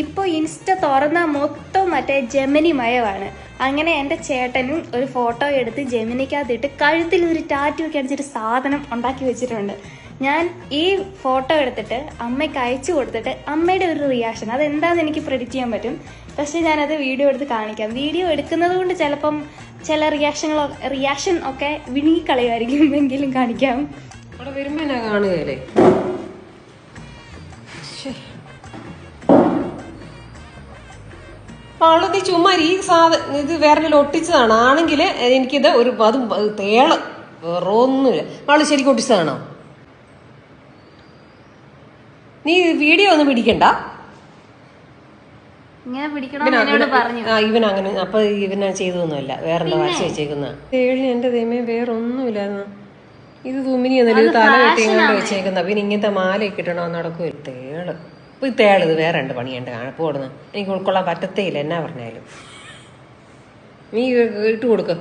ഇപ്പോൾ ഇൻസ്റ്റ തുറന്ന മൊത്തം മറ്റേ ജെമിനി മയമാണ്. അങ്ങനെ എൻ്റെ ചേട്ടനും ഒരു ഫോട്ടോ എടുത്ത് ജെമിനിക്കകത്തിട്ട് കഴുത്തിൽ ഒരു ടാറ്റു ഒക്കെ അടിച്ചൊരു സാധനം ഉണ്ടാക്കി വെച്ചിട്ടുണ്ട്. ഞാൻ ഈ ഫോട്ടോ എടുത്തിട്ട് അമ്മയ്ക്ക് അയച്ചു കൊടുത്തിട്ട് അമ്മയുടെ ഒരു റിയാക്ഷൻ അതെന്താണെന്ന് എനിക്ക് പ്രെഡിക്റ്റ് ചെയ്യാൻ പറ്റും. പക്ഷെ ഞാനത് വീഡിയോ എടുത്ത് കാണിക്കാം. വീഡിയോ എടുക്കുന്നത് കൊണ്ട് ചിലപ്പം ചില റിയാക്ഷൻ ഒക്കെ വിഴുങ്ങിക്കളയുമായിരിക്കും, എങ്കിലും കാണിക്കാം. അവിടെ വരുമ്പോ എന്നാ കാണുകയല്ലേ? നീ ചുമ്മാ ഈ ഇത് വേറെ ഒട്ടിച്ചതാണ് ആണെങ്കിൽ എനിക്കിത് ഒരു അതും തേള് വേറെ ഒന്നുമില്ല. ആള് ശരിക്കും ഒട്ടിച്ചതാണോ? നീ വീഡിയോ ഒന്നും പിടിക്കണ്ട. ഇവനങ്ങനെ അപ്പൊ ഇവനാ ചെയ്തൊന്നുമല്ല, വേറെന്താ വരച്ച് വെച്ചേക്കുന്ന തേളിന്. എന്റെ ദൈവമേ വേറെ ഒന്നുമില്ലായിരുന്നു. ഇത് തുമ്മിനിയൊന്നുമില്ല, ഇത് തല കെട്ടിങ്ങോണ്ട് വെച്ചേക്കുന്ന. പിന്നെ ഇങ്ങനത്തെ മാലയൊക്കെ ഇട്ടണോ നടക്കും. തേള് ഇപ്പൊ ഈ തേള് ഇത് വേറെ ഉണ്ട് പണിയുണ്ട് കാണപ്പോടുന്നു. എനിക്ക് ഉൾക്കൊള്ളാൻ പറ്റത്തേ ഇല്ല എന്നാ പറഞ്ഞാലും. നീ ഇട്ട് കൊടുക്ക.